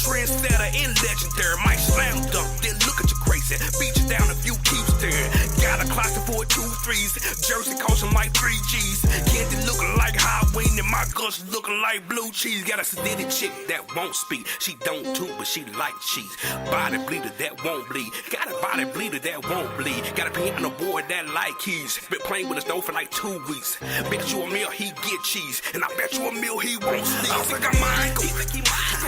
trendsetter and legendary. Might slam dunk, then look at you crazy. Beat you down if you keep staring. Got a closet for 2 3s. Jersey costing like 3 G's. Candy looking like Halloween, and my guts looking like blue cheese. Got a sedated chick that won't speak. She don't too, but she like cheese. Body bleeder that won't bleed. Got a body bleeder that won't bleed. Got a piano boy that like keys. Been playing with a stove for like 2 weeks. Bet you a meal he get cheese, and I bet you a meal he won't sleep. I think I'm Michael.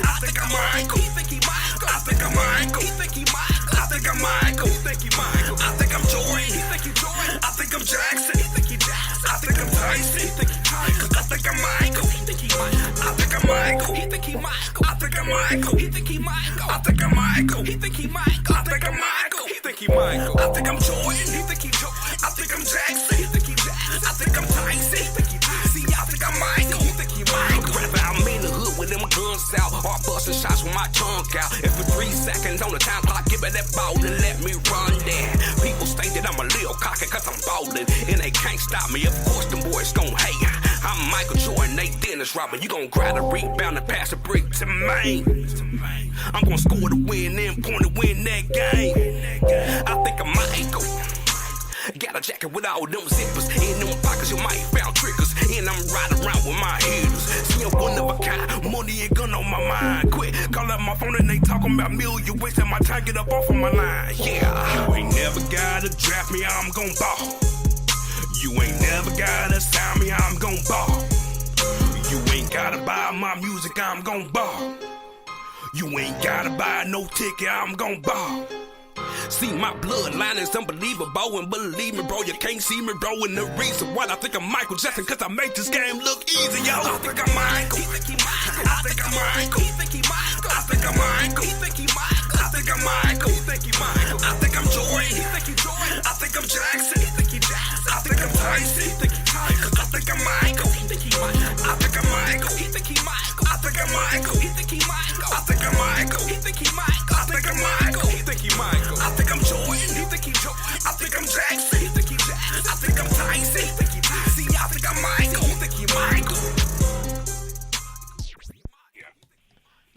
I think I'm Michael. He think he Michael. I think I'm Michael. He think he Michael. I think I'm Michael. He think he Michael. I think I'm Jordan. He think he Jordan. I think I'm Jackson. He think he Jackson. I think I'm Tyson. He think he Tyson. I think I'm Michael. He think he Michael. I think I'm Michael. He think he Michael. I think I'm Michael. He think he Michael. I think I'm Michael. He think he Michael. I think I'm Jordan. He think he Jordan. I think I'm Jackson. He think he Jackson. I think I'm Tyson. He think he Tyson. See, I think I'm Michael. He think he Michael. Rapper, I'm in the hood with them guns out. Or busting shots with my tongue out. And for 3 seconds on the time clock, give me that ball and let me run there. People think that I'm a little cocky cause I'm ballin'. And they can't stop me. Of course, them boys gon' hate. I'm Michael Jordan, they Dennis Rodman. You gon' grab a rebound and pass a brick to me. I'm gon' score the win, then point to win that game. I think I'm Michael. Got a jacket with all them zippers. In them pockets, you might found triggers. And I'm riding around with my hitters. See, I'm one of a kind. Money and gun on my mind. Quick, call up my phone and they talking about million. Wasting my time, get up off of my line. Yeah. You ain't never gotta draft me, I'm gon' ball. You ain't never gotta sign me, I'm gon' ball. You ain't gotta buy my music, I'm gon' ball. You ain't gotta buy no ticket, I'm gon' ball. See, my bloodline is unbelievable, and believe me, bro, you can't see me, bro. And the reason why I think I'm Michael Jackson, cause I make this game look easy, yo. I think I'm Michael. He think he Michael. I think I'm Michael. He think he Michael. I think I'm Michael. He think he Michael. I think I'm Michael. He think he Michael. I think I'm Jordan. He think he Jordan. I think I'm Jackson. He think he Jackson. I think I'm Tyson. He think he Tyson. I think I'm Michael. He think he Michael. I think I'm Michael. He think he Michael. I think I'm Michael. He think he Michael. I think I'm Michael. He think he Michael. I think I'm Michael. He think he Michael. I think I'm Jordan. He think he Jordan. I think I'm Jackson. He think he Jackson. I think I'm Tyson. He think he Tyson. See, I think I'm Michael. He think he Michael.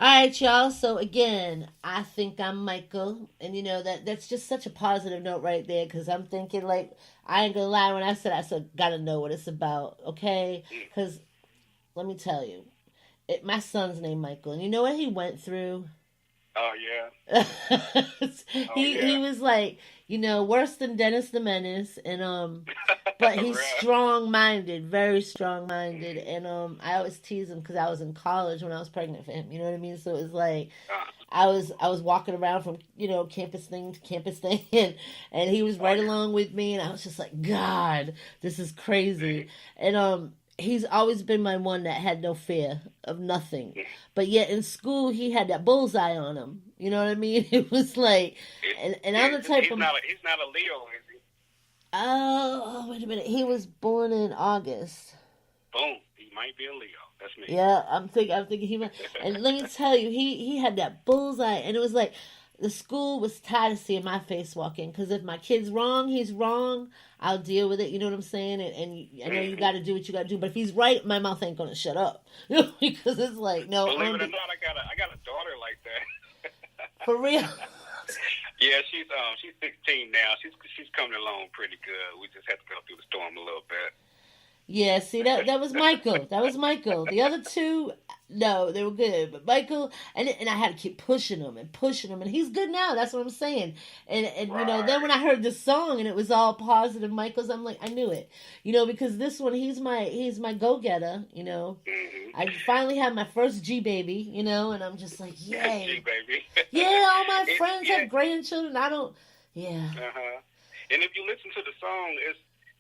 All right, y'all. So again, I think I'm Michael, and you know that's just such a positive note right there, because I'm thinking, like, I ain't gonna lie, when I said gotta know what it's about, okay? Because let me tell you, my son's named Michael, and you know what he went through? Oh yeah. He was like, you know, worse than Dennis the Menace, and but he's strong-minded, very strong-minded, and I always tease him because I was in college when I was pregnant for him. You know what I mean? So it was like I was walking around from, you know, campus thing to campus thing, and he was right along with me, and I was just like, God, this is crazy, and he's always been my one that had no fear of nothing. But yet in school, he had that bullseye on him. You know what I mean? It was like, and I'm the type he's of... Not a Leo, is he? Oh, wait a minute. He was born in August. Boom. He might be a Leo. That's me. Yeah, I'm thinking he might... And let me tell you, he had that bullseye. And it was like, the school was tired of seeing my face walk in. Because if my kid's wrong, he's wrong. I'll deal with it, you know what I'm saying? And I know you got to do what you got to do, but if he's right, my mouth ain't gonna shut up, you know, because it's like, no. Believe it or not, I got a daughter like that. For real? Yeah, she's 16 now. She's coming along pretty good. We just had to go through the storm a little bit. Yeah, see, that was Michael. That was Michael. The other two, no, they were good. But Michael, and I had to keep pushing him, and he's good now. That's what I'm saying. And right. You know, then when I heard this song and it was all positive Michaels, I'm like, I knew it. You know, because this one, he's my go-getter, you know. Mm-hmm. I finally had my first G-baby, you know, and I'm just like, yay. G-baby. Yeah, all my friends have grandchildren. I don't, yeah. Uh-huh. And if you listen to the song,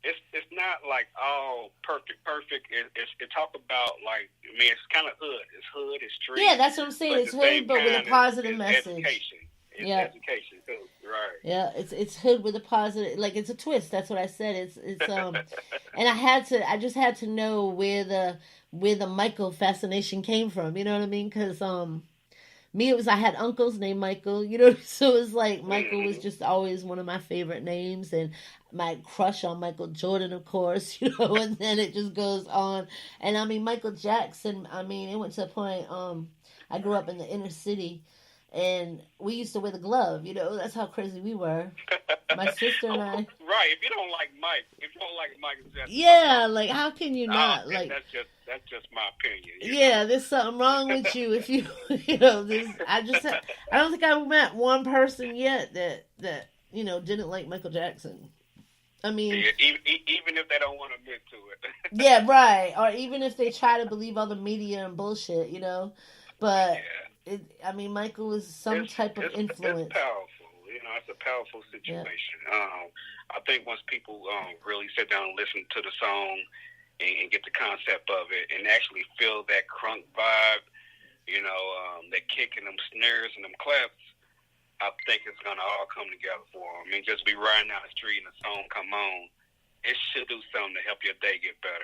it's not like all perfect. It talk about, like, I mean, it's kind of hood. It's hood. It's street. Yeah, that's what I'm saying. It's hood, but with a positive message. Education. It's education too, right? Yeah, it's hood with a positive. Like, it's a twist. That's what I said. It's and I just had to know where the Michael fascination came from. You know what I mean? Because me, it was, I had uncles named Michael, you know, so it was like Michael was just always one of my favorite names, and my crush on Michael Jordan, of course, you know, and then it just goes on. And I mean, Michael Jackson, I mean, it went to a point, I grew up in the inner city, and we used to wear the glove, you know, that's how crazy we were. My sister and I. Right, if you don't like Michael Jackson. Yeah, like, how can you not? Like, that's just my opinion. Yeah, there's something wrong with you if you, you know, I don't think I've met one person yet that, you know, didn't like Michael Jackson. I mean, yeah, even if they don't want to admit to it. Yeah, right. Or even if they try to believe all the media and bullshit, you know. But I mean, Michael is some type of influence. It's powerful, you know. It's a powerful situation. Yeah. I think once people really sit down and listen to the song and get the concept of it and actually feel that crunk vibe, that kick and them snares and them claps, I think it's gonna all come together for them. I mean, just be riding down the street and the song come on, it should do something to help your day get better.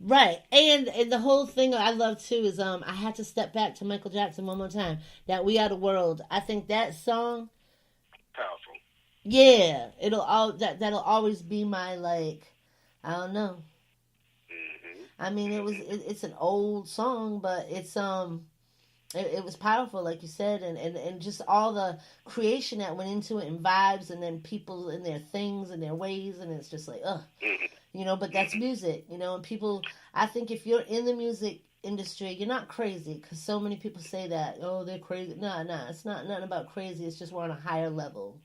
Right, and the whole thing I love too is I had to step back to Michael Jackson one more time. That "We Are the World." I think that song, Powerful. yeah, that'll always be my I don't know. Mm-hmm. I mean, it's an old song, but it was powerful, like you said, and just all the creation that went into it and vibes, and then people and their things and their ways, and it's just like, ugh. Mm-hmm. But that's music, and people, I think if you're in the music industry, you're not crazy, because so many people say that, oh, they're crazy. Nah, it's not nothing about crazy, it's just we're on a higher level.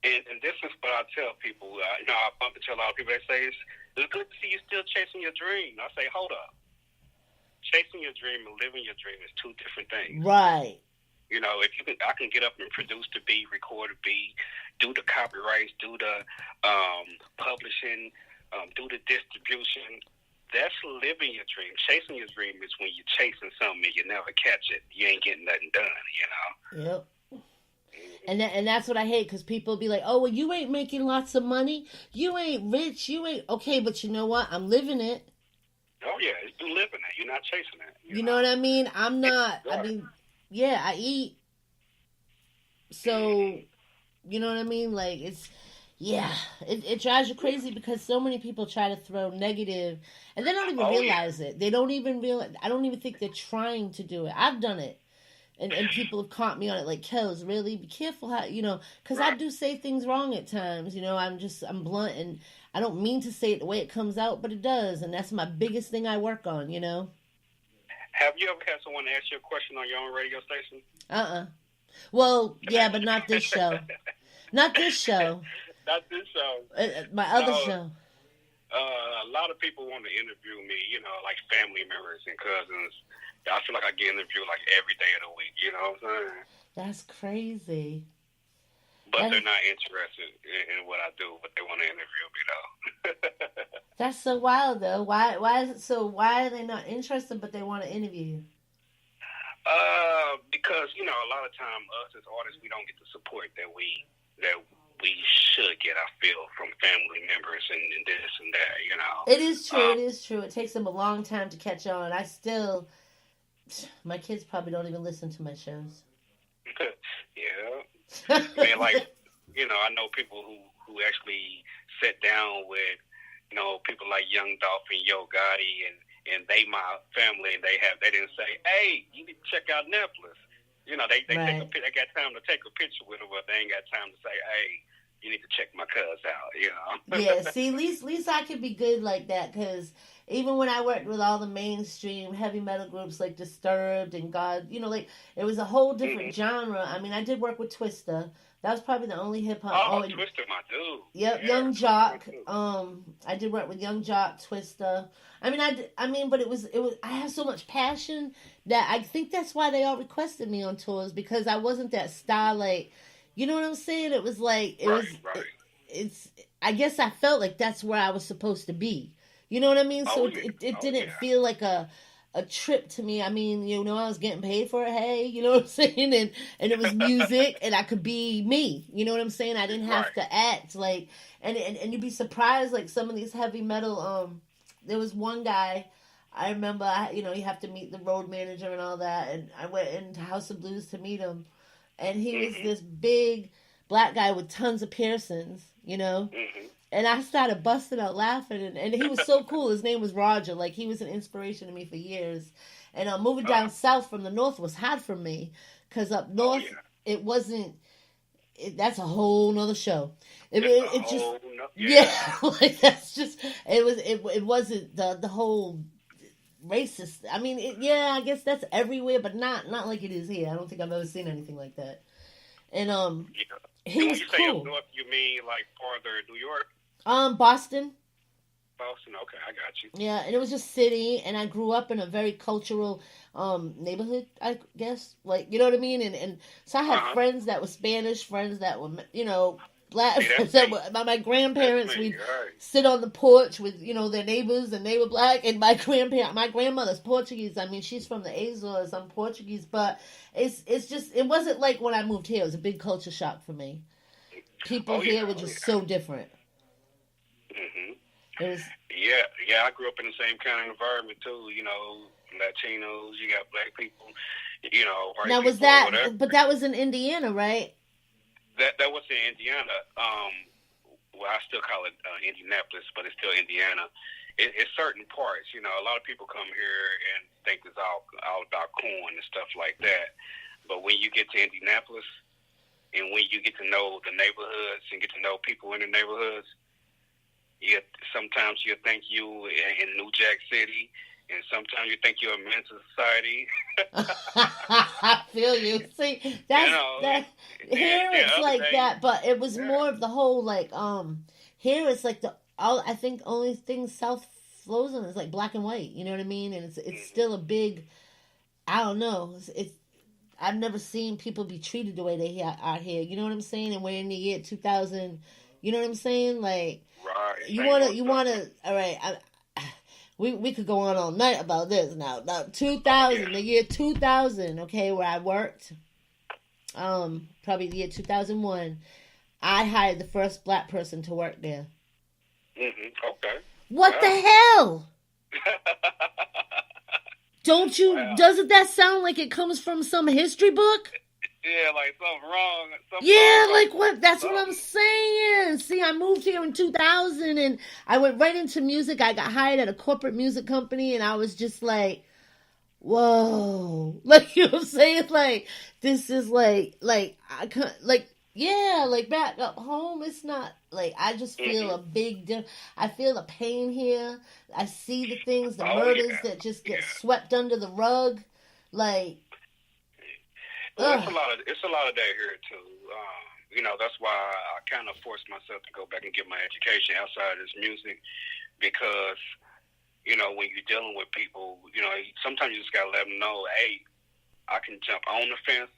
And this is what I tell people, I bump into a lot of people that say, it's good to see you still chasing your dream. I say, hold up. Chasing your dream and living your dream is two different things. Right. If I can get up and produce the beat, record the beat, do the copyrights, do the publishing, do the distribution. That's living your dream. Chasing your dream is when you're chasing something and you never catch it. You ain't getting nothing done. Yep. And that's what I hate, because people be like, oh, well, you ain't making lots of money. You ain't rich. You ain't okay, but you know what? I'm living it. Oh, yeah, you're living it. You're not chasing it. You know what I mean? I'm not. I mean, yeah, I eat. So, you know what I mean? It drives you crazy, because so many people try to throw negative, and they don't even realize it. They don't even realize. I don't even think they're trying to do it. I've done it. And people have caught me on it, like, Kels, really be careful how, because I do say things wrong at times. I'm blunt, and I don't mean to say it the way it comes out, but it does, and that's my biggest thing I work on. Have you ever had someone ask you a question on your own radio station? Well, yeah, but not this show. Not this show. Not this show. My other show. A lot of people want to interview me, like family members and cousins. I feel like I get interviewed like every day of the week, you know what I'm saying? That's crazy. But they're not interested in what I do, but they want to interview me, though. That's so wild, though. Why is it so? Why are they not interested, but they want to interview you? Because, a lot of time, us as artists, we don't get the support that we should get, I feel, from family members and this and that, It is true. It is true. It takes them a long time to catch on. My kids probably don't even listen to my shows. Yeah. I mean, I know people who actually sit down with, people like Young Dolph and Yo Gotti, and they my family, and they didn't say, hey, you need to check out Napolis. They right. they got time to take a picture with them, but they ain't got time to say, hey, you need to check my cuz out, Yeah, see, at least I could be good like that, because even when I worked with all the mainstream heavy metal groups like Disturbed and God, it was a whole different genre. I mean, I did work with Twista. That was probably the only hip hop. Oh, Twista, my dude. Yep, yeah, Young Jock. I did work with Young Jock, Twista. But it was. I have so much passion that I think that's why they all requested me on tours, because I wasn't that star, you know what I'm saying? It was like Right. It's. I guess I felt like that's where I was supposed to be. You know what I mean? So it didn't feel like a trip to me. I mean, I was getting paid for it. Hey, you know what I'm saying? And it was music, and I could be me. You know what I'm saying? I didn't have to act and you'd be surprised, like some of these heavy metal. There was one guy, I remember, you have to meet the road manager and all that, and I went into House of Blues to meet him, and he was this big black guy with tons of piercings, And I started busting out laughing, and he was so cool. His name was Roger. He was an inspiration to me for years. And moving down south from the north was hard for me, because up north, it wasn't. That's a whole nother show. That's just. It wasn't the whole racist. I mean, I guess that's everywhere, but not like it is here. I don't think I've ever seen anything like that. And he was cool. When you cool. say up north, you mean like farther New York? Boston. Boston, okay, I got you. Yeah, and it was just city, and I grew up in a very cultural neighborhood, I guess. You know what I mean? And so I had friends that were Spanish, friends that were, black. See, that's me. My grandparents, That's me, we'd right. sit on the porch with, their neighbors, and they were black. And my grandmother's Portuguese. I mean, she's from the Azores. I'm Portuguese, but it's just, it wasn't like when I moved here. It was a big culture shock for me. People here were just so different. Mhm. It was. Yeah. I grew up in the same kind of environment too. Latinos. You got black people. White Now, people. was that? But that was in Indiana, right? That was in Indiana. Well, I still call it Indianapolis, but it's still Indiana. It's certain parts. A lot of people come here and think it's all about corn and stuff like that. But when you get to Indianapolis, and when you get to know the neighborhoods and get to know people in the neighborhoods, sometimes you think you in New Jack City, and sometimes you think you're in Mensa Society. I feel you. See, that here it's like that, but it was more of the whole here it's like I think only thing South flows in is like black and white. You know what I mean? And it's still a big. I don't know. It's I've never seen people be treated the way they are here. You know what I'm saying? And we're in the year 2000. You know what I'm saying? Like, right. You wanna. All right. We could go on all night about this now. Now, 2000, the year 2000, okay, where I worked, probably the year 2001, I hired the first black person to work there. Okay. What the hell? Don't you? Wow. Doesn't that sound like it comes from some history book? Yeah, like something wrong. Like what? That's what I'm saying. See, I moved here in 2000, and I went right into music. I got hired at a corporate music company, and I was just like, whoa. Like, you know what I'm saying? Like, this is like I can't, like back up home, it's not, like, I just feel a big I feel the pain here. I see the things, the murders that just get swept under the rug. Like, well, it's a lot of that here too. That's why I kind of forced myself to go back and get my education outside of this music, because when you're dealing with people, sometimes you just gotta let them know, hey, I can jump on the fence,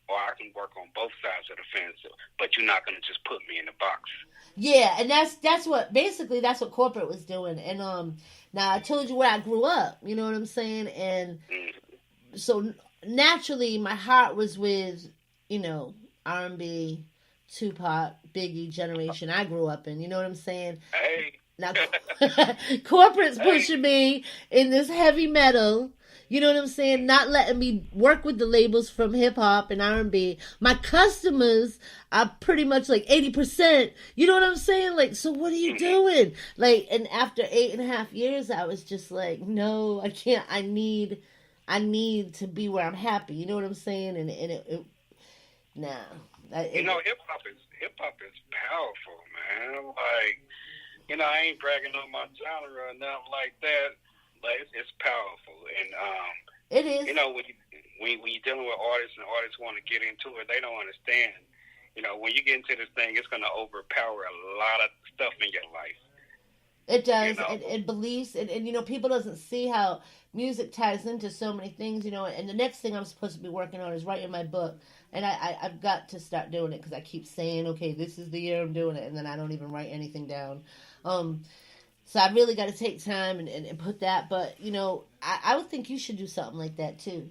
or I can work on both sides of the fence, but you're not gonna just put me in a box. Yeah, and that's what corporate was doing. And now I told you where I grew up. You know what I'm saying? And so naturally, my heart was with R&B, Tupac, Biggie generation I grew up in. You know what I'm saying? Hey. Now corporate's pushing me in this heavy metal. You know what I'm saying? Not letting me work with the labels from hip hop and R&B. My customers are pretty much like 80%. You know what I'm saying? Like, so what are you doing? Like, and after 8.5 years, I was just like, no, I can't. I need to be where I'm happy. You know what I'm saying? And hip hop is powerful, man. Like, I ain't bragging on my genre or nothing like that. Like, it's powerful, and it is. When you're dealing with artists and artists want to get into it, they don't understand. When you get into this thing, it's going to overpower a lot of stuff in your life. It does. It beliefs, and people doesn't see how music ties into so many things. And the next thing I'm supposed to be working on is writing my book, and I've got to start doing it, because I keep saying, okay, this is the year I'm doing it, and then I don't even write anything down. So I really got to take time and put that. But I would think you should do something like that too.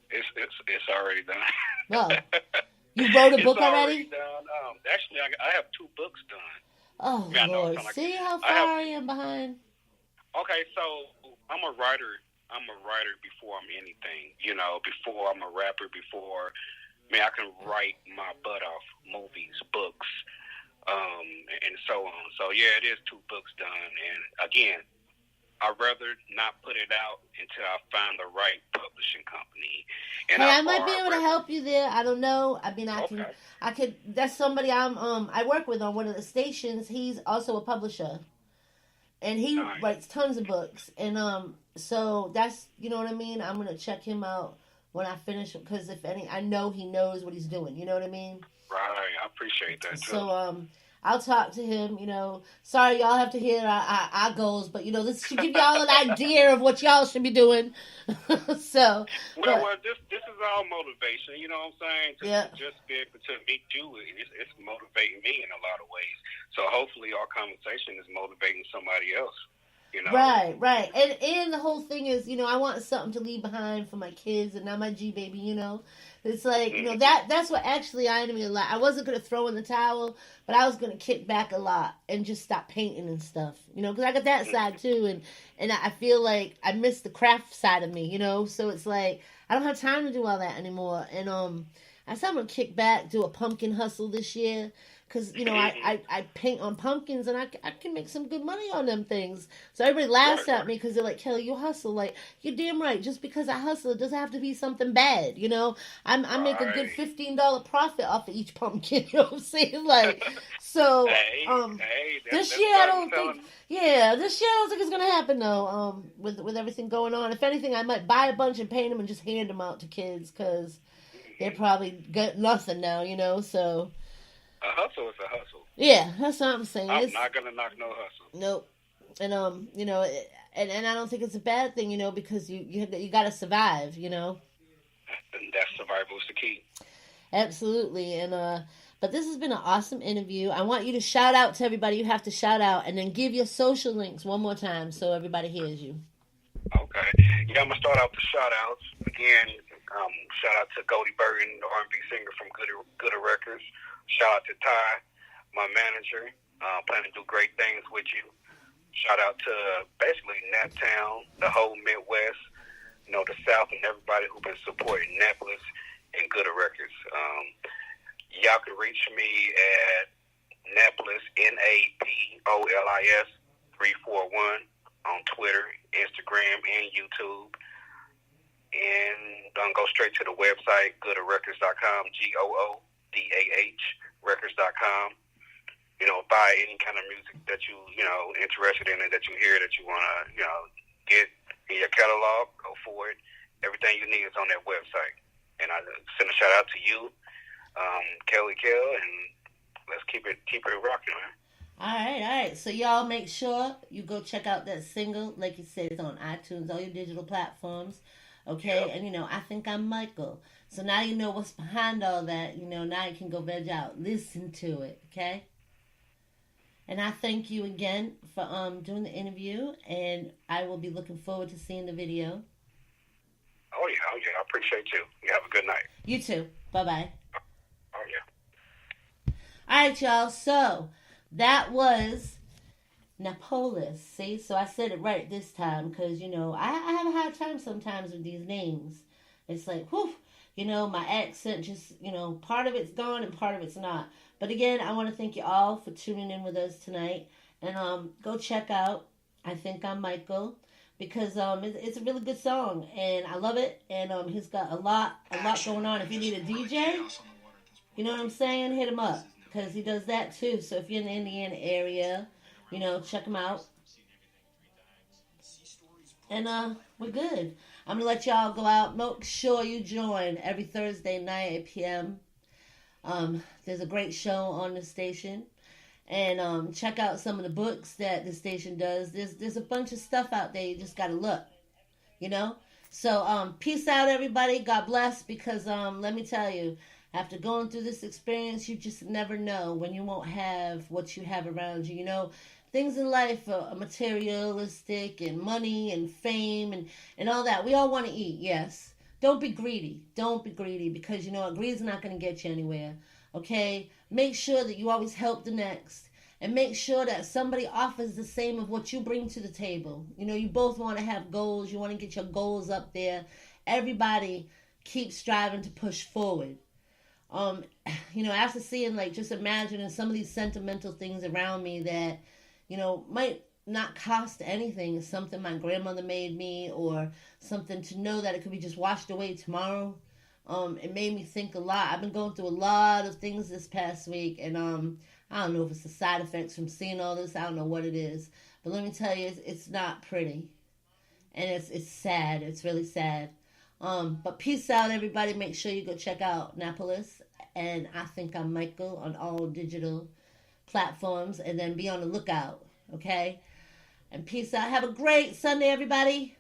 It's already done. Well, you wrote a book already? Done. Actually, I have 2 books done. Oh, Lord. See how far I am behind? Okay, so I'm a writer. I'm a writer before I'm anything. Before I'm a rapper, I can write my butt off, movies, books, and so on. So, yeah, it is 2 books done. And, again, I'd rather not put it out until I find the right publishing company. And I might be able to help you there. I don't know. I mean, I could. That's somebody I work with on one of the stations. He's also a publisher, and he writes tons of books. And so that's, you know what I mean. I'm gonna check him out when I finish, because I know he knows what he's doing. You know what I mean? Right. I appreciate that too. So I'll talk to him. Sorry, y'all have to hear our goals, but this should give y'all an idea of what y'all should be doing. So, well, this is all motivation. You know what I'm saying? Yeah. Just be able to meet you, it's motivating me in a lot of ways. So hopefully, our conversation is motivating somebody else. Right. And the whole thing is, I want something to leave behind for my kids and not my G baby, It's like, that's what actually I me a lot. I wasn't going to throw in the towel, but I was going to kick back a lot and just stop painting and stuff, because I got that side too. And I feel like I miss the craft side of me, So it's like, I don't have time to do all that anymore. And I said I'm going to kick back, do a pumpkin hustle this year. Because, I paint on pumpkins and I can make some good money on them things. So everybody laughs at me because they're like, Kelly, you hustle. Like, you're damn right. Just because I hustle, it doesn't have to be something bad, I make a good $15 profit off of each pumpkin, you know what I'm saying? Like, so, this year I don't think it's going to happen, though, with everything going on. If anything, I might buy a bunch and paint them and just hand them out to kids because they probably got nothing now, so... A hustle is a hustle. Yeah, that's what I'm saying. I'm not gonna knock no hustle. Nope. And and I don't think it's a bad thing, because you got to survive, And that's survival is the key. Absolutely. And but this has been an awesome interview. I want you to shout out to everybody you have to shout out, and then give your social links one more time so everybody hears you. Okay. Yeah, I'm gonna start out the shout outs again. Shout out to Goldie Burton, the R&B singer from Gooder Records. Shout out to Ty, my manager. Planning to do great things with you. Shout out to basically Naptown, the whole Midwest, the South, and everybody who's been supporting Napolis and Gooder Records. Y'all can reach me at Napolis, Napolis 341 on Twitter, Instagram, and YouTube. And go straight to the website, gooderrecords.com, GOODAH records.com. Buy any kind of music that you, interested in and that you hear that you want to, get in your catalog, go for it. Everything you need is on that website. And I send a shout out to you, Kelly Kell, and let's keep it rocking, man. All right. So y'all make sure you go check out that single. Like you said, it's on iTunes, all your digital platforms. Okay, yep. And I think I'm Michael. So now you know what's behind all that. Now you can go veg out. Listen to it, okay? And I thank you again for doing the interview, and I will be looking forward to seeing the video. Oh yeah, I appreciate you. You have a good night. You too. Bye-bye. Oh yeah. All right, y'all. So that was Napolis. See, so I said it right this time because, I have a hard time sometimes with these names. It's like, whew, my accent just, part of it's gone and part of it's not. But again, I want to thank you all for tuning in with us tonight. And go check out I Think I'm Michael because it's a really good song and I love it. And he's got a lot going on. If you need a DJ, you know what I'm saying, hit him up because he does that too. So if you're in the Indiana area, check him out. And we're good. I'm going to let y'all go out. Make sure you join every Thursday night, 8 p.m. There's a great show on the station. And check out some of the books that the station does. There's a bunch of stuff out there. You just got to look, So peace out, everybody. God bless. Because let me tell you, after going through this experience, you just never know when you won't have what you have around you. Things in life are materialistic and money and fame and all that. We all want to eat, yes. Don't be greedy. Don't be greedy because you know what? Greed's not going to get you anywhere, okay? Make sure that you always help the next and make sure that somebody offers the same of what you bring to the table. You both want to have goals. You want to get your goals up there. Everybody keep striving to push forward. After seeing, just imagining some of these sentimental things around me that might not cost anything. It's something my grandmother made me or something to know that it could be just washed away tomorrow. It made me think a lot. I've been going through a lot of things this past week, and I don't know if it's the side effects from seeing all this. I don't know what it is. But let me tell you, it's not pretty. And it's sad. It's really sad. But peace out, everybody. Make sure you go check out Napolis. And I Think I'm Michael on all digital platforms, and then be on the lookout. Okay? And peace out. Have a great Sunday, everybody.